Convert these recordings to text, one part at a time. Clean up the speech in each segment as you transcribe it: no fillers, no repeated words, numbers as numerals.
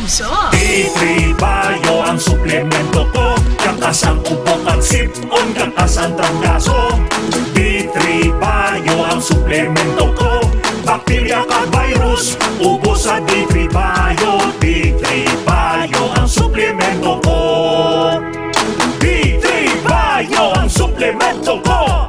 puso. D3 Bio ang suplemento ko. Kakasang upokan sip-on, kakasang trangkaso. D3 Bio ang suplemento ko. Bakterya ka virus, ubos sa D3 Bio. D3 Bio ang suplemento ko. D3 Bio ang suplemento ko.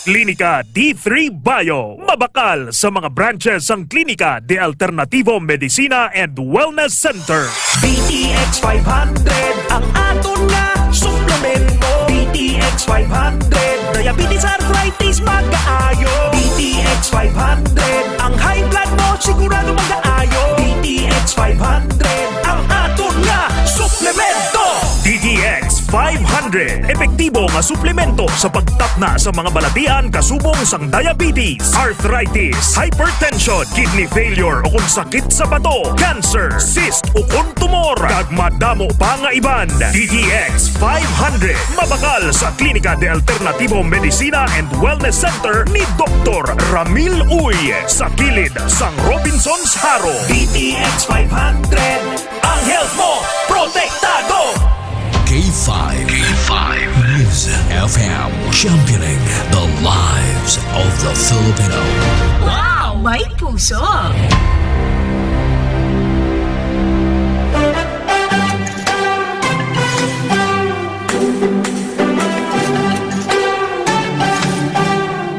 Klinika D3 Bio. Mabakal sa mga branches ang Klinika de Alternativo Medicina and Wellness Center. BTX 500 ang aton nga suplemento. BTX 500 diabetes, arthritis, magkaayo. BTX 500 ang high blood mo sigurado magkaayo. BTX 500 ang aton nga suplemento. DTX 500. Epektibo nga suplemento sa pagtapna sa mga balatian kasubong sang diabetes, arthritis, hypertension, kidney failure o kung sakit sa bato, cancer, cyst o kung tumor, kag madamo pa nga iban. DTX 500. Mabakal sa Klinika de Alternativo Medicina and Wellness Center ni Dr. Ramil Uy sa kilid sang Robinson's Haro. BTX 500 ang health mo protektado. K5 News FM, championing the lives of the Filipino. Wow! May puso!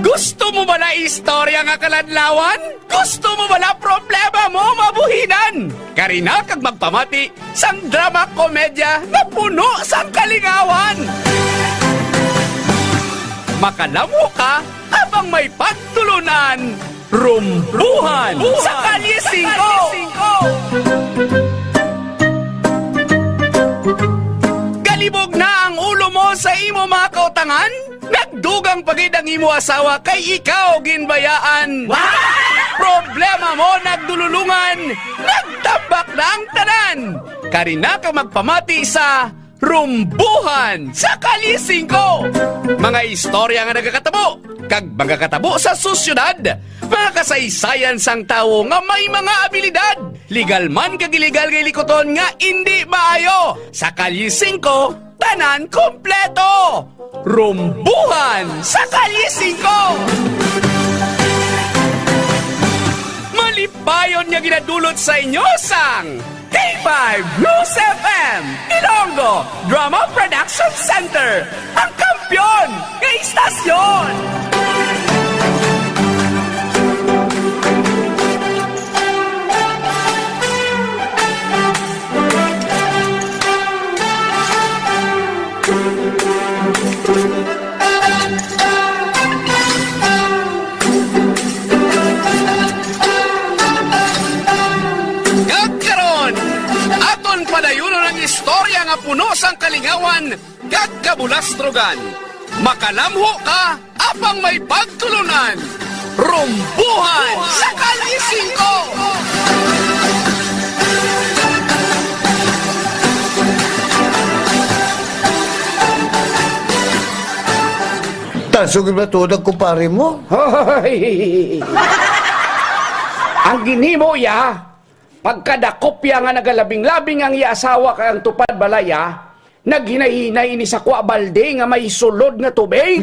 Gusto mo ba na istorya nga kaladlawan? Gusto mo ba na problema mo mabuhinan? Karina kag magpamati sang drama komedya na puno sang kalingawan. Makalamo ka habang may pagtulunan. Rumbuhan sa Kalye 5. Galibog na ang ulo mo sa imo mga kautangan? Nagdugang pagid ang imo asawa kay ikaw ginbayaan. Problema mo nagdululungan, nagtabak na ang tanan. Karina ka magpamati sa Rumbuhan sa Kalye 5. Mga istorya nga nagakatabo, kag mga katabo sa susyudad, mga kasaysayan sang tawo nga may mga abilidad. Legal man kag illegal kay likoton nga hindi maayo. Sa Kalye 5, tanan kompleto. Rumbuhan sa Kalye 5. Malipayon nga ginadulot sa inyo sang K5 News FM Ilonggo Drama Production Center, ang kampyon ng istasyon. Padayuno ng istorya nga puno sang kalingawan kag kabulastrogan. Makalamho ka apang may pagtulunan. Rumbuhan sa Kalye 5. Tasugin ba ito ng kumpare mo? Hoy! Ang ginimo ya, pagkadakopya nga nagalabing-labing ang iasawa kang tupad balaya, naghinay-hinay ini sa kwa balde nga may sulod nga tubig.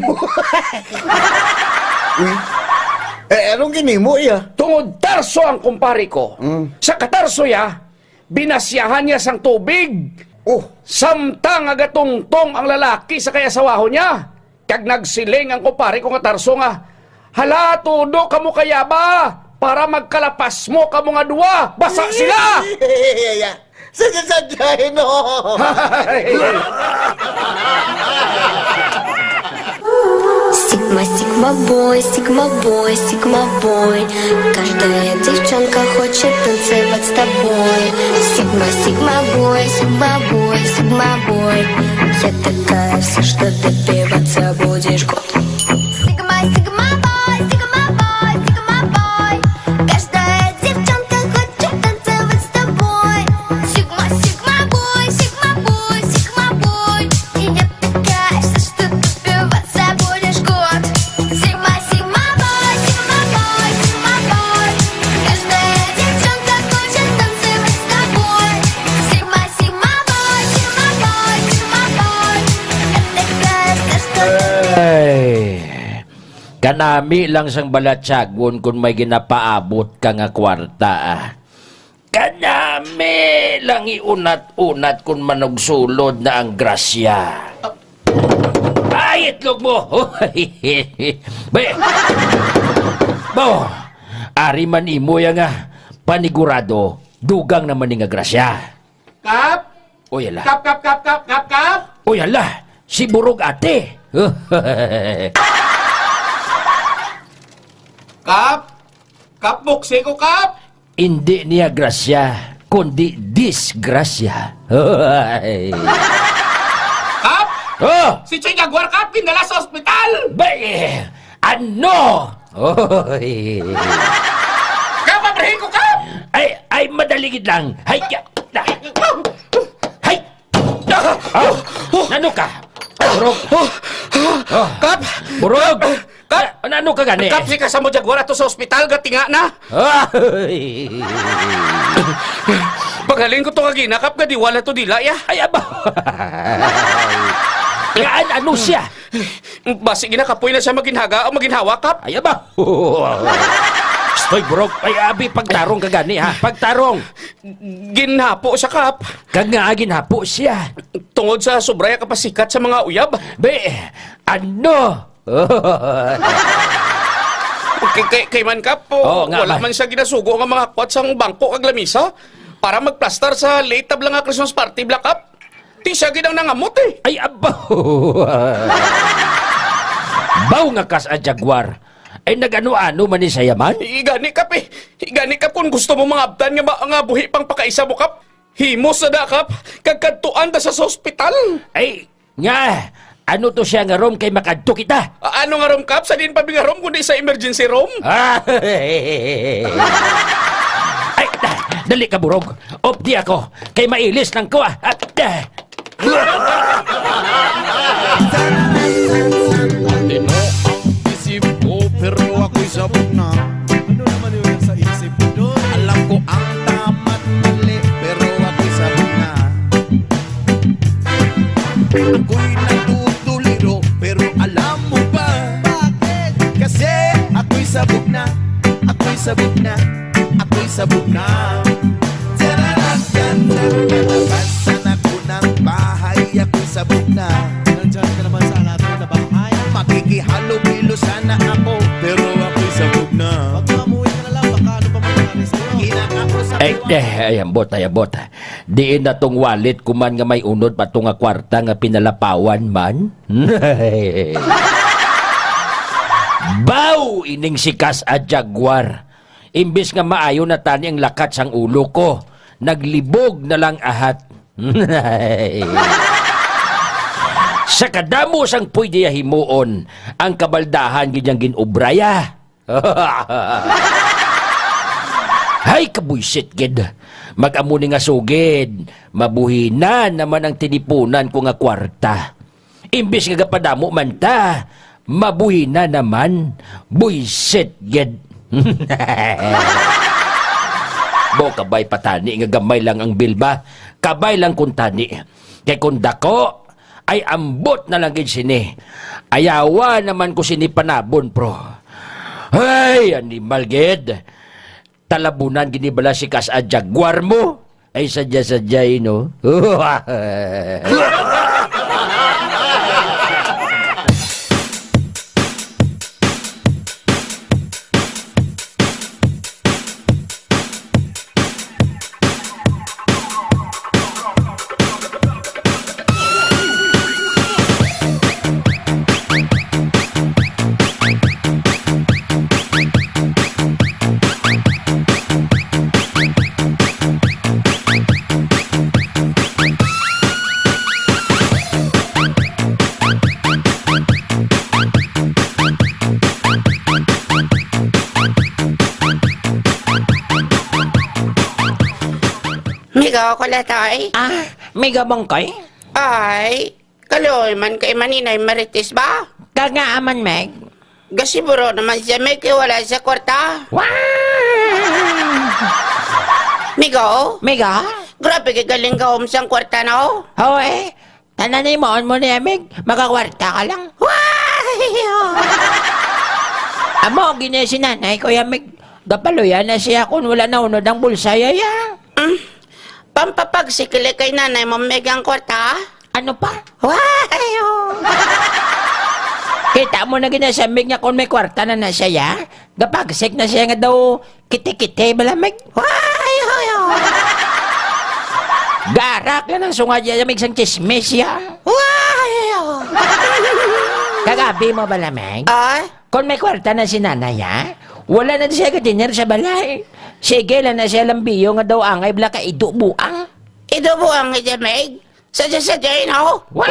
Anong ginimo iya? Tungod tarso ang kumpare ko. Sa katarso ya, binasyahan niya sang tubig. Samtang agatungtong ang lalaki sa kayasawaho niya. Kag nagsiling ang kumpare ko nga tarso nga, hala, tudo kamo kaya ba? Para magkalapas mo ka mga duwa, basa sila! Sadya, no? Сигма, сигма бой, сигма бой, сигма бой. Каждая девчонка хочет танцевать с тобой. Сигма, сигма бой, сигма бой, сигма бой. Я такая вся, что добиваться будешь год. Сигма, сигма бой, сигма бой, сигма бой. Каждая девчонка хочет танцевать с тобой. Сигма, сигма бой, сигма бой, сигма бой. И я такая вся, что добиваться будешь год. Сигма, сигма бой, сигма бой, сигма бой. Каждая девчонка хочет танцевать с тобой. Kanami lang sang balatsagon kung may ginapaabot ka nga kwarta. Kanami lang iunat-unat kung manugsulod na ang grasya. Ay, itlog mo! Be! Bo! Ari man imo yang panigurado, dugang naman ni nga grasya. Kap! O yala. Kap! O yala, si Burog ate. Kap, buksi ko, Kap! Hindi niya grasya, kundi disgrasya. Kap! Oh! Si Choy Jaguar, Kap, pinala sa ospital! Be! Ano? Oy! Kap, abrahin ko, Kap! Ay, madaligid lang. Hay! Hay! Oh! Nano ka? Burog! Kap! Burog! Nano ka gani? Kap, si kasamo Jaguar ato sa ospital, gatinga na! Ay! Paghalin ko to kagina, Kap, gadiwala to dila, ya! Ay, aba! Gaan, ano siya? Basi ginakapoy na siya maginhaga o maginhawa, Kap! Ay, aba! Stoy, Burog. Ay, abi, pagtarong ka gani, ha? Pagtarong! Ginhapo siya, Kap! Kagnaagin hapo siya. Tungod sa sobraya kapasikat sa mga uyab. Be, ano? Kay man, Kap, Oo, nga wala ba? man siya ginasugo nga mga kwat sang bangko kag lamisa para magplastar sa late tab lang nga Christmas party, Black Kap. Di siya ginang nangamot, eh. Ay, abaw! Baw nga kas a Jaguar. Ay, nag-ano-ano man ni sayaman? Igani, Kap, eh. Igani, Kap, kung gusto mo mga abdan nga buhi pang pakaisa mo, Kap. Himos na da, Kap. Kagkantuan da sa ospital. Ay, nga, ano to siya nga rom kay makadto kita? Ano nga rom, Kap? Sa din pa nga rom, kundi sa emergency room? Ay, dali ka, Burog. Opdi ako, kay mailis lang ko, ah. Tino ang isip ko pero ako'y sabog na. Ano naman yung nasa isip mo doon? Alam ko ang tama't mali pero ako'y sabog na. Ako'y natutuliro pero alam mo ba? Bakit? Kasi ako'y sabog na. Ako'y sabog na. Ako'y sabog na. Tararagan na nalabasan ako ng bahay. Ako'y sabog na. Nandyan ka naman sa natin na bahay. Makikihalo-bilo sana ako pero ako'y sabog na. Wag mo amuwi ka na lang. Baka ano pa mangyari sa'yo? Kinakausap Ay, ambot. Diin na tong wallet kuman nga may unod pa tong nga kwarta nga pinalapawan man. Baw ining sikas a Jaguar. Imbis nga maayo na tani ang lakat sang ulo ko, naglibog na lang ahat. Sa kadamo sang pwede himuon, ang kabaldahan ginyang ginubraya. Hay kabuysit gid. Mag-amo ni nga sugid. Mabuhi na naman ang tinipunan ko nga kwarta. Imbis nga gapadamo man ta, mabuhi na naman. Buysit gid. Bo kabay patani nga gamay lang ang bilba. Kabay lang kun tani. Kay kun dako ay ambot na lang gid sini. Ayawa naman ko sini panabon, pro. Ay, animal gid. Talabunan ginibala si kas a Jaguar mo. Ay sadya-sadya no. Migo, kulatay. May gabang kay? Ay, kaloy man kay maninay marites ba? Kagaaman, Meg. Gasiburo naman siya may wala sa kwarta. Migo, Mega? grabe kay galing ka home sang kwarta no? Hoy, tananay mo niya, Meg. Makakwarta ka lang. Amo, gina si nanay, kuya may gapaluyan na siya kung wala na unod ang bulsaya ya. Pampapagsikili kay nanay mo megang kwarta? Ano pa? Wayo! Kita mo na ginasamig niya kung may kwarta na siya ya. Gapagsik na siya nga daw kiti-kiti malamig. Wayo! Garak yan ang sungad niya may isang chismis ya. Wayo! Kagabi mo malamig? Ay? Kung may kwarta na si nanay ya, wala na siya ka-dinner sa balay. Sige lang na siya lambiyo nga daw angay bla ka idubuang. Idubuang nga Meg? Sadya no? Why?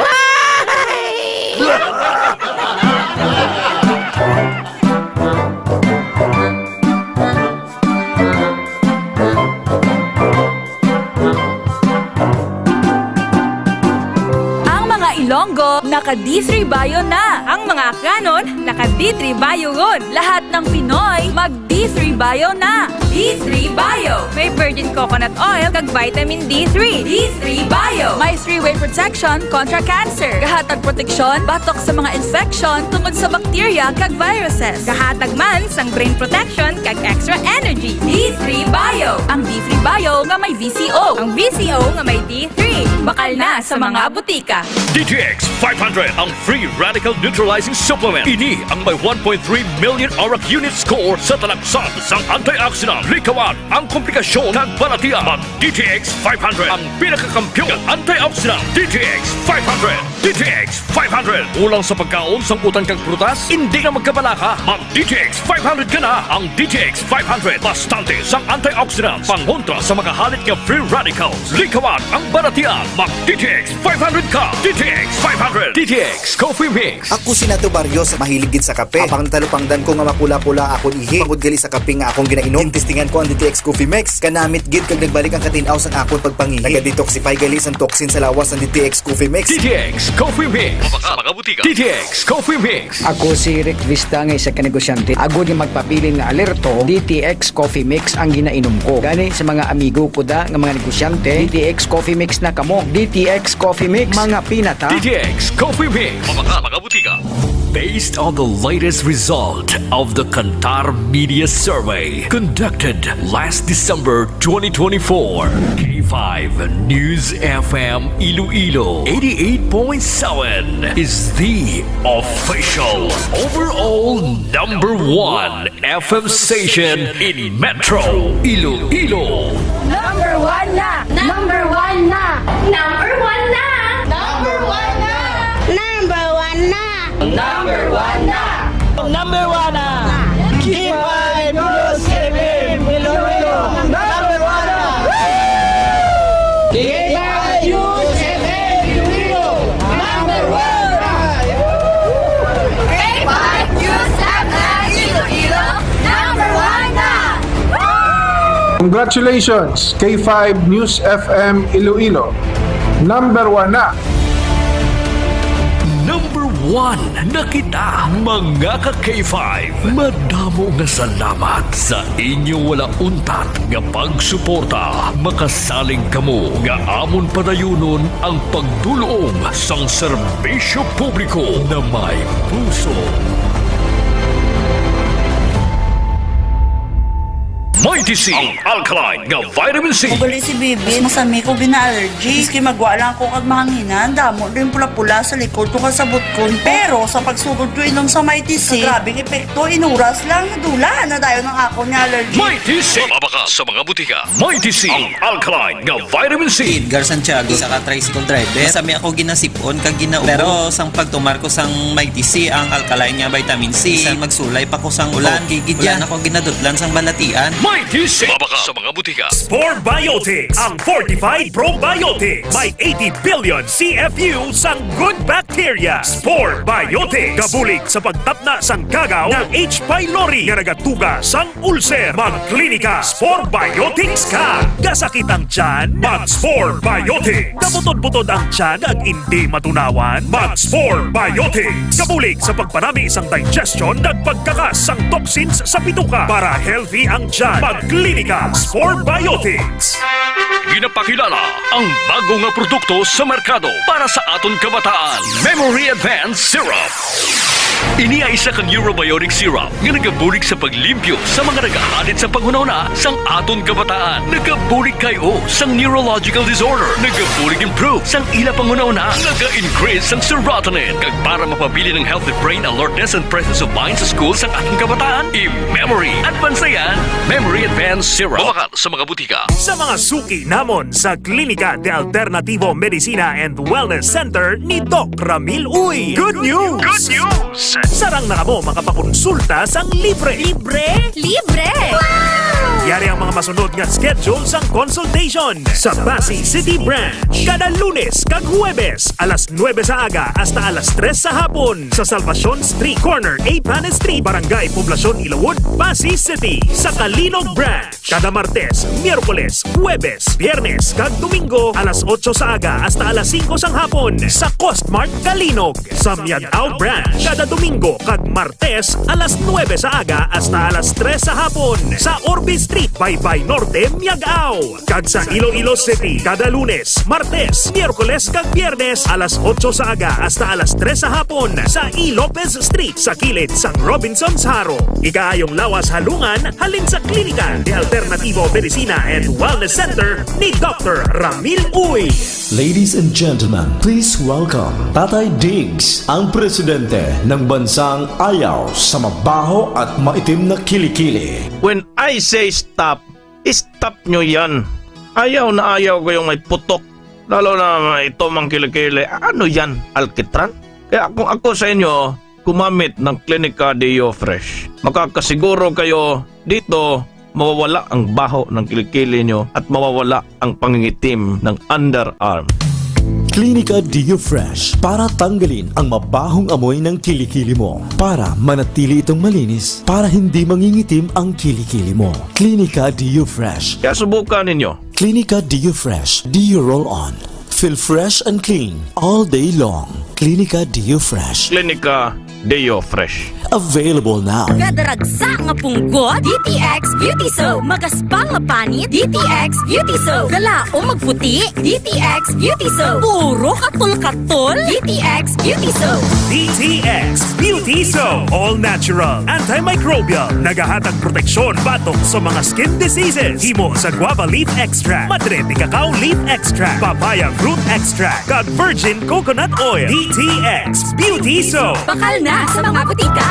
Ang mga Ilonggo, naka D3 Bio na. Ang mga Akyanon, naka D3 Bio ron. Lahat ng Pinoy, mag D3 Bio na. D3 Bio. May virgin coconut oil kag vitamin D3. D3 Bio. May 3-way protection kontra cancer. Kahatag proteksyon batok sa mga infection tungod sa bakterya kag viruses. Kahatag man sang brain protection kag extra energy. D3 Bio. Ang D3 Bio nga may VCO. Ang VCO nga may D3. Bakal na sa mga butika. DTX 500 ang free radical neutralizing supplement. Ini ang may 1.3 million ORAC unit score sa talaksan sang antioxidant. Likawan ang komplikasyon ng balatian. Mag DTX 500 ang pinakakampyon ng antioxidant. DTX 500. DTX 500. Ulang sa pagkaon sang utang kag prutas, hindi ka magkabalaka. Mag DTX 500 ka na. Ang DTX 500 bastante sang antioxidants pangontra sa makahalit nga free radicals. Likawan ang balatian. Mag DTX 500 ka. DTX 500. DTX Coffee Mix. Ako si Nato Barrios, mahilig gid sa kape. Apang talupangdan ko nga makula-pula akong ihi. Pagod gali sa kape nga akong ginainom. Testingan ko ang DTX Coffee Mix. Kanamit gid kag nagbalik ang katinaw sang akong pagpangihi. Naga-detoxify gali sang toxin sa lawas ng DTX Coffee Mix. DTX Coffee Mix. Mga butika. DTX Coffee Mix. Ako si Rick Vista nga isa ka negosyante. Agod nga magpabilin nga alerto, DTX Coffee Mix ang ginainom ko. Gani sa mga amigo ko da nga mga negosyante, DTX Coffee Mix na kamo. DTX Coffee Mix, mga pinata. DTX Coffee Mix. Mga butika. Based on the latest result of the Kantar Media Survey conducted last December 2024, K5 News FM Iloilo 88.7 is the official overall #1 FM station in Metro Iloilo. Number 1 na! Number 1 na! Number 1 na! Number 1 na! Number 1 na! Number 1 na! Number 1 na! K5 News FM Iloilo. Number 1 na! K5 News FM Iloilo. Number 1 na! K5 News FM Iloilo! Number 1 na! Congratulations, K5 News FM Iloilo. Number 1 na. Number 1 na kita, mga ka-K5. Madamo nga salamat sa inyo wala untat nga pagsuporta. Makasaling kamo nga amon padayunon ang pagdulong sang serbisyo publiko na may puso. Mighty C, ang alkaline nga vitamin C. Bali si Bibi, masami ko bina-allergy. Iski magwa lang ko kag mahanginan, damo din pula-pula sa likod ko kasabot ko. Pero sa pagsugod ko inom sa Mighty C, grabing epekto, inuras lang, dula na dayon ng ako ni allergy. Mighty C, mabaka sa mga butika. Mighty C, ang alkaline nga vitamin C. Edgar Santiago, sa tricycle driver. Masami ako ginasipon kag ginaubo. Pero sang pagtumar ko sang Mighty C, ang alkaline nga vitamin C, isang magsulay pa ko sang ulan. Gigid yan ako ginadutlan sang balatian. Mighty C, mabaka sa mga butika. Spore Biotics, ang fortified probiotics. May 80 billion CFU sang good bacteria. Spore Biotics. Gabulig sa pagtapna sang kagaw ng H. pylori nga nagatuga sang ulcer. Magklinika Spore Biotics ka. Gasakit ang tiyan, mag Spore Biotics. Kabutod-butod ang tiyan ag hindi matunawan, mag Spore Biotics. Gabulig sa pagpanami sang digestion nagpagkakas sang toxins sa bituka para healthy ang tiyan. Magklinika Spore Biotics. Ginapakilala ang bago nga produkto sa merkado para sa aton kabataan. Memory Advanced Syrup. Ini ay isa kang Eurobiotic syrup nga nagabulig sa paglimpyo sa mga nagahatid sa panghunahuna sang aton kabataan. Nagabulig kayo sang neurological disorder. Nagabulig improve sang ila panghunahuna. Naga-increase sang serotonin. Kag para mapabili ng healthy brain alertness and presence of mind sa school sang ating kabataan, i-memory. Advance na yan. Memory Advanced Syrup. Bawakal sa mga butika. Sa mga suki namon sa Klinika de Alternativo Medicina and Wellness Center ni Doc Ramil Uy. Good news! Good news! Sarang na kamo makapakonsulta sang libre. Libre? Libre! Wow! Yari ang mga masunod nga schedule sang consultation sa Pasig City Branch. Kada Lunes kag Huwebes, alas 9 sa aga hasta alas 3 sa hapon sa Salvacion Street, corner A. Panes Street, Barangay Poblacion, Ilawod, Pasig City. Sa Kalinog Branch, kada Martes, Miyerkules, Huwebes, Biyernes kag Domingo, alas 8 sa aga hasta alas 5 sang hapon sa Costmart Kalinog. Sa Miagao Branch, kada Domingo kag Martes, alas 9 sa aga hasta alas 3 sa hapon sa Orbe Street, Baybay Norte, Miagao. Kag sa Iloilo City, kada Lunes, Martes, Miyerkules kag Biyernes, alas 8 sa aga hasta alas 3 sa hapon sa E. Lopez Street sa kilid sang Robinson's Haro. Ikaayong lawas halungan halin sa Klinika de Alternativo Medicina and Wellness Center ni Dr. Ramil Uy. Ladies and gentlemen, please welcome Tatay Diggs, ang presidente ng bansang ayaw sa mabaho at maitim na kilikili. When I say stop, stop nyo yan. Ayaw na ayaw ko yung may putok. Lalo na ito mang kilikili. Ano yan? Alkitran? Kaya kung ako sa inyo, kumamit ng Klinika Deo Fresh. Makakasiguro kayo dito mawawala ang baho ng kilikili nyo at mawawala ang pangingitim ng underarm. Klinika Deo Fresh para tanggalin ang mabahong amoy ng kilikili mo, para manatili itong malinis, para hindi mangingitim ang kilikili mo. Klinika Deo Fresh. Kaya subukan ninyo. Klinika Deo Fresh. Deo Roll On. Feel fresh and clean all day long. Klinika Deo Fresh. Klinika Deo Fresh. Available now. Gadaragsa nga punggot, DTX Beauty Soap. Magaspang nga panit, DTX Beauty Soap. Galao magputi, DTX Beauty Soap. Puro katul-katul, DTX Beauty Soap. DTX Beauty Soap. All natural, antimicrobial, nagahatag proteksyon batong sa mga skin diseases. Himo sa guava leaf extract, madre de cacao leaf extract, papaya fruit extract, kag virgin coconut oil. DTX Beauty Soap. Bakal na sa mga butika.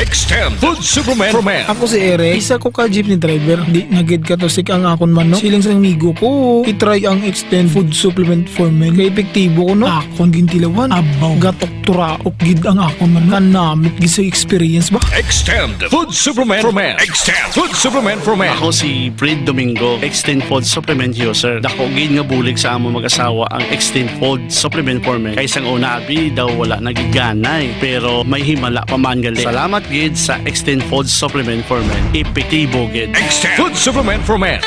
Extend Food Supplement for Men. Ako si Eric, isa ko ka jeepney driver. Di nagid ka to sik ang akon man no. Siling sa amigo ko, itry ang Extend Food Supplement for Men. Kaya epektibo ko no. Akon gintilawan, abaw, gatok turaok gid ang akon man. Kanamit gid sa experience ba? Extend Food Supplement for Men. Extend Food Supplement for Men. Ako si Fred Domingo, Extend Food Supplement user. Dako gid nga bulig sa amo mag-asawa ang Extend Food Supplement for Men. Kaysang una abi daw wala nagiganay, pero may himala pa man gali. Salamat gid sa Extend Food Supplement for Men. Epektibo gid. Extend Food Supplement for Men.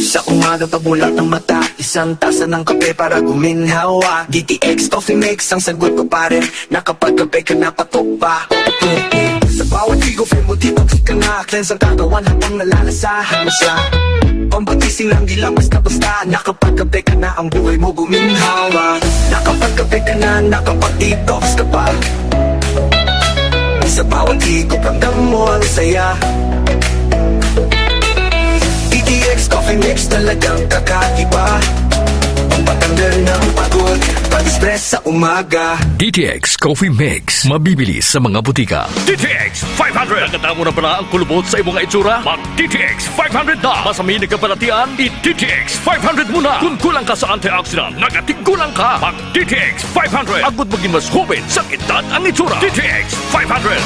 Sa umaga pabulat ng mata, isang tasa ng kape para guminhawa. DTX Coffee Mix ang sagot ko pare, nakapagkape ka na patok pa. Sa bawat higo, feel mo dito ka na. Cleanse ang katawan habang nalalasahan mo siya. Pambatising lang di lang basta-basta. Nakapagkape ka na, ang buhay mo guminhawa. Nakapagkape ka na, nakapag-detox ka pa. Sa bawat higop, ramdam mo ang saya. DTX Coffee Mix talagang kakaiba. Pampatanggal ng pagod, pag-stress sa umaga. DTX Coffee Mix. Mabibili sa mga butika. DTX 500. Nagkata mo na pala ang kulubot sa imong itsura? Mag DTX 500 na. Masami nagkaparatian, i-DTX 500 muna. Kung kulang ka sa antioxidant, nagatigulang ka. Mag DTX 500. Agad maging mas hubin sa edad ang itsura. DTX 500.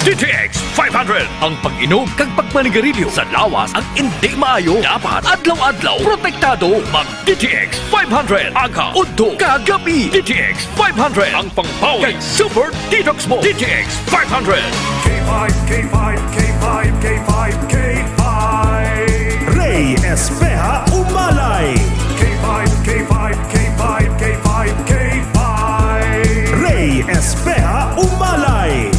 DTX 500. Ang pag-inom kag pagmanigarilyo sa lawas ang hindi maayo. Dapat adlaw-adlaw protektado. Mag DTX 500. Aga, udto, kagabi. DTX 500. Ang pangpawi kay Super Detox mo. DTX 500. K5, K5, K5, K5, K5. Ray Espeha Umalay. K5, K5, K5, K5, K5. Ray Espeha Umalay.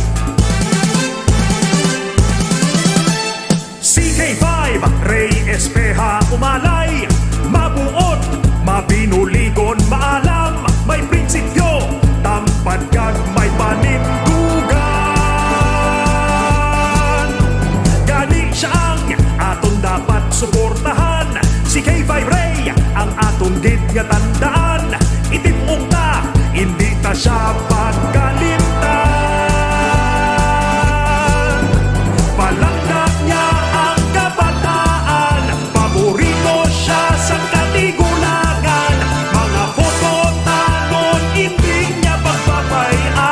CK5, Ray Espeha Umalay. Mabuot, mabinuligon, maalam, may prinsipyo, tampad kag may panindugan. gid nga tandaan, itim ta, hindi ta siya pagkalimtan. Palangdak niya ang kabataan, paborito siya sa katigulangan. Mga boto tanon, hindi niya pagpapayan.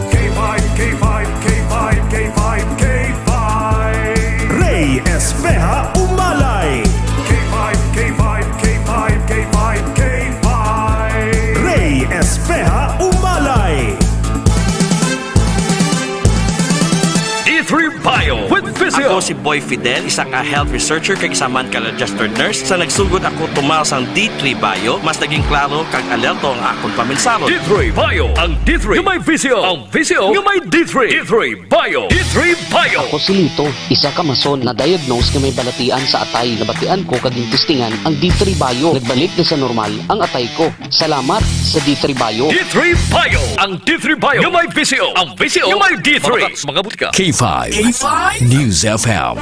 K5, K5, K5, K5, K5. Ray Espeja Umalay. K5, K5, K5, K5, K5. Ray Espeja Umalay. D3 Bio with Physio. Ako si Boy Fidel, isang health researcher kag isa man ka registered nurse. Sa nagsugod ako tumaas ang D3 Bio, mas naging klaro kag alerto ang akong paminsaro. D3 Bio. Ang D3 yung may Physio. Ang Physio yung may D3. D3 Bio. D3 Bio. Ako si Lito, isa ka mason na diagnose nga may balatian sa atay. Nabatian ko kaging testingan ang D3 Bio. Nagbalik na sa normal ang atay ko. Salamat sa D3 Bio. D3 Bio. Ang D3 Bio yung may Physio. Ang Physio yung may D3. Mga butika. K5 News FM.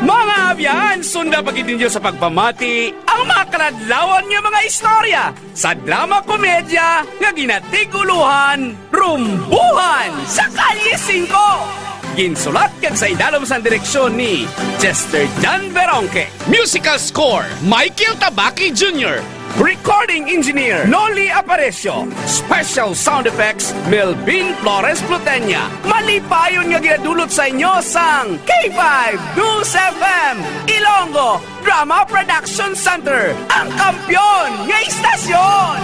Mga abyan, sunda pagid ninyo sa pagpamati ang mga karadlawan nga mga istorya sa drama komedya nga ginatiguluhan, rumbuhan sa Kalye 5. Ginsulat kag sa idalom sa direksyon ni Chester John Veronque. Musical score, Michael Tabaki Jr. Recording engineer, Noli Aparecio. Special sound effects, Melvin Flores Plutenya. Malipayon nga ginadulot sa inyo sang K5 News FM Ilonggo Drama Production Center, ang kampyon nga istasyon.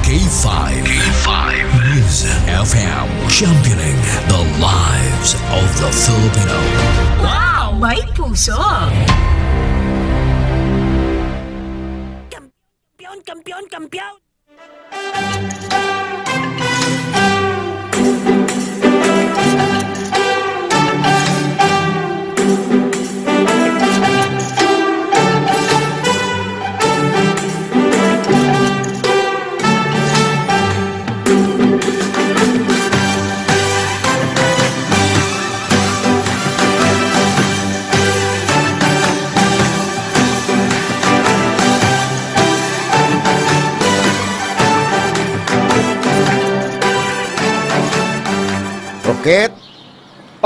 K5 News FM, championing the lives of the Filipino. Wow! May puso! Kampiyon! Kit?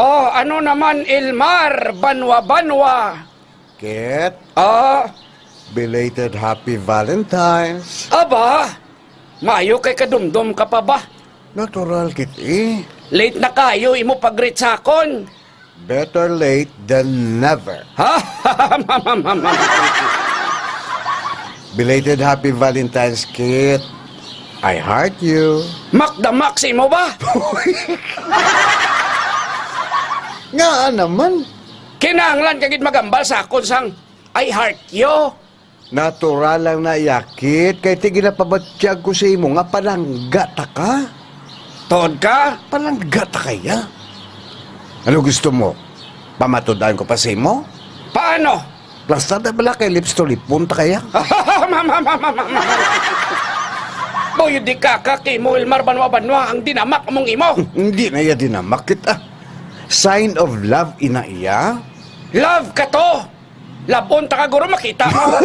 Oh, ano naman Ilmar? Banwa-banwa. Kit? Belated Happy Valentine's. Aba, mayo kay kadumdum ka pa ba? Natural, Kit eh. Late na kayo, imo pag-greet sa akon. Better late than never. Ha? Belated Happy Valentine's, Kit. I heart you. Mac the Max imo ba? Nga naman. Kinahanglan kagid magambal sa akon sang I heart you. Natural lang na yakit. Kay tigil na pabatsyag ko sa imo nga palanggata ka. Tod ka? Palanggata kaya. Ano gusto mo? Pamatudaan ko pa sa imo? Paano? Plasta na bala kay lips to lip. Punta kaya? Boy, di kakaki mo, Ilmar Banwa-Banwa, ang dinamak mong imo. Hindi na iya dinamak kita. Sign of love ina iya? Love ka to! Labon ta ka guro makita mo.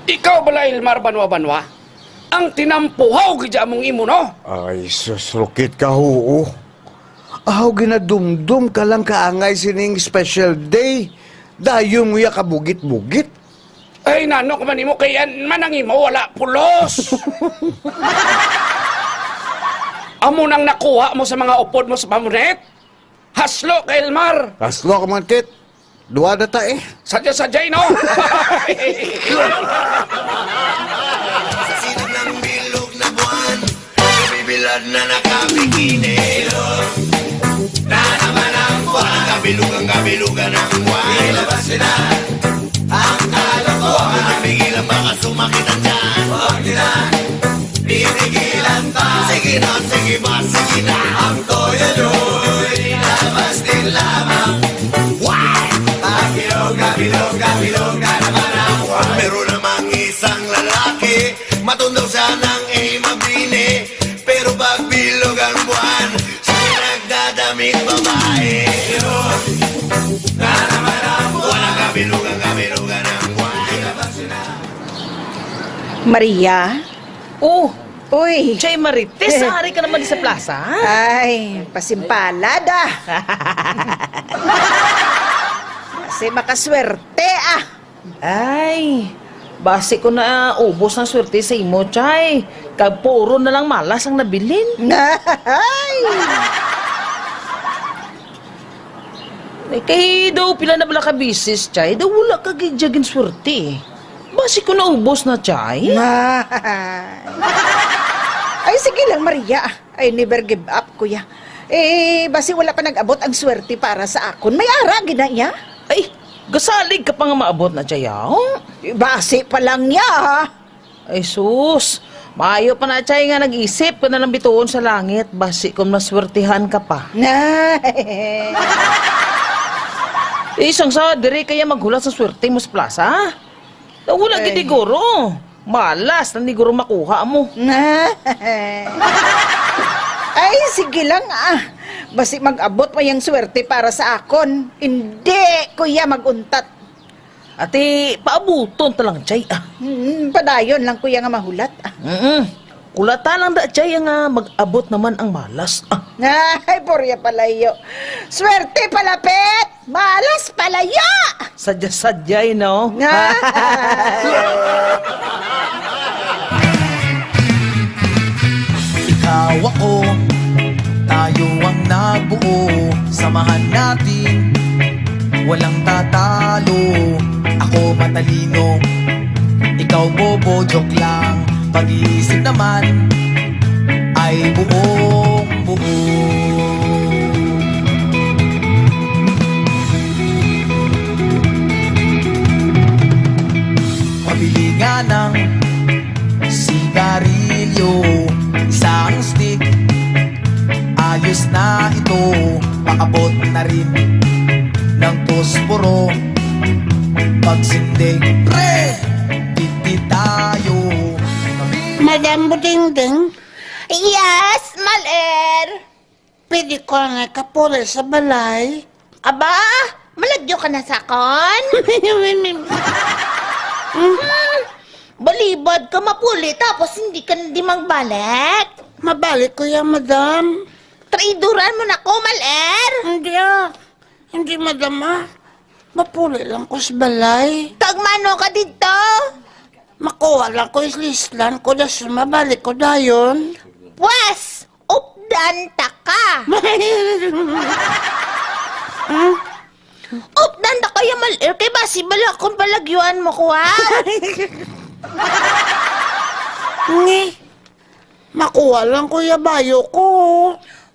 Ikaw bala, Ilmar Banwa-Banwa, ang tinampuhaw gidya mong imo, no? Ay, susukit ka hoo. Ahaw ginadumdum ka lang kaangay sining special day. Dayo mo ya kabugit-bugit. Ay, nanok man imo, kaya manang imo, wala pulos. Amo nang nakuha mo sa mga upod mo sa pamunet. Haslo ka, Elmar. Haslo ka man, Kit. Duwa na ta eh. Sadya-sadyay, no? Sa silong ng bilog na buwan, sumibilad na nakabikini. Na naman ang buwan, kabilugan ng buwan. Ilabas nila ang kalokohan. Huwag napigilan, baka sumakit ang tiyan. Huwag nila, titigilan pa. Sige na, sige ba, Matundo sanang mabini, pero pag bilog ang buwan, sa'yo nagdadamit babae. Yun, walang kabilugan ang buwan. Maria? Oh, uy. Chay Marites, sahari ka naman sa plaza? Ay, pasimpalad ah. Kasi makaswerte ah. Ay, base ko na ubos ng swerte sa imo, Chay. Kag puro na lang malas ang nabilin. Ay! Kay daw pila na bala ka bisis, Chay. Daw wala ka gidyagin swerte. Base ko na ubos na, Chay. Ay, sige lang, Maria. I never give up, kuya. Basi wala pa nag-abot ang swerte para sa akon. May ara, ginaya. Ay, gasalig ka pa nga maabot na, Chay, Basi pa lang niya, ha? Ay, sus. Maayo pa na, Chay, nga nag-isip ka na ng bituon sa langit. Basi kung maswertihan ka pa. Isang sa diri kaya maghulat sa swerte mo sa plaza, wala gid guro. Malas na ni guro makuha mo. Ay, sige lang ah. Basi mag-abot mo yung swerte para sa akon. Hindi, kuya, mag-untat. Ate, paabuton ta lang, Chay. Padayon lang, kuya, nga mahulat. Kulatan lang da, Chay, nga mag-abot naman ang malas. Ay, porya palayo. Swerte palapit! Malas palayo! Sadya-sadyay, no? Ikaw ako, tayo ang nabuo. Samahan natin, walang tatalo. Ako matalino, ikaw bobo, joke lang. Pag-iisip naman ay buong buo. Pabili nga ng sigarilyo, isang stick, ayos na ito. Paabot na rin ng posporo. Pagsindi, pre, titi tayo. Madam Budingding? Yes, Maler. Pwede ko nga kapuli sa balay. Aba, malagyo ka na sa kon? Balibad ka mapuli tapos hindi ka na di magbalik? Mabalik ko yan, madam. Traiduran mo na ko, Maler. Hindi ah. Hindi, madam ah. Mapuli lang ko sa balay. Tagmano ka dito? Makuha lang ko islislan ko na mabalik ko dayon. Pwes, updanta ka. Updanta ka yamal, kay basi bala kung palagyuan mo ko, ha? Makuha lang ko yabayo ko.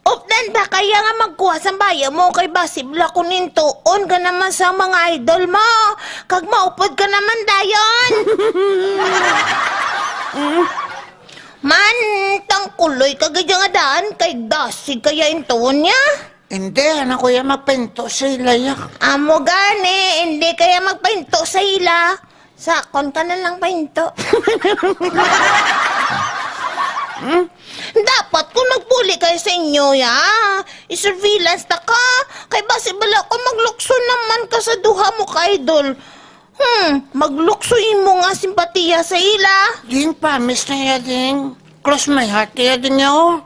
Updan ba kaya nga magkuha sa bayo mo kay basibla ko nintuon ka naman sa mga idol mo. Kag maupod ka naman dayon. Man, tangkuloy kagaya nga daan kay dasig kaya intuon niya. Hindi, anak ko yan magpinto sa ila. Amo gani, hindi kaya magpinto sa ila. Sakon ka na lang pinto. Dapat kung nagpuli kayo sa inyo, ya. I-surveillance na ka. Kay basi bala ko maglukso naman ka sa duha mo ka, idol. Magluksoin mo nga simpatiya sa ila. Ding, promise na ya, ding. Cross my heart ya, ding ya.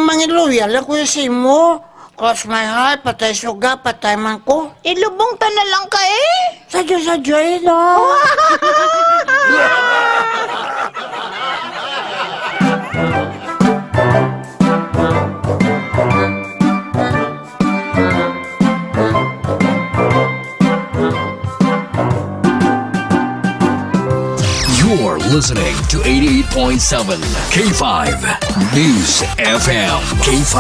Mangiloyal lang ko sa imo. Cross my heart, patay suga, patay man ko. Ilubong ta na lang ka eh. Sadyo-sadyo eh, no? You're listening to 88.7 K5 News FM. K5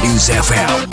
News FM.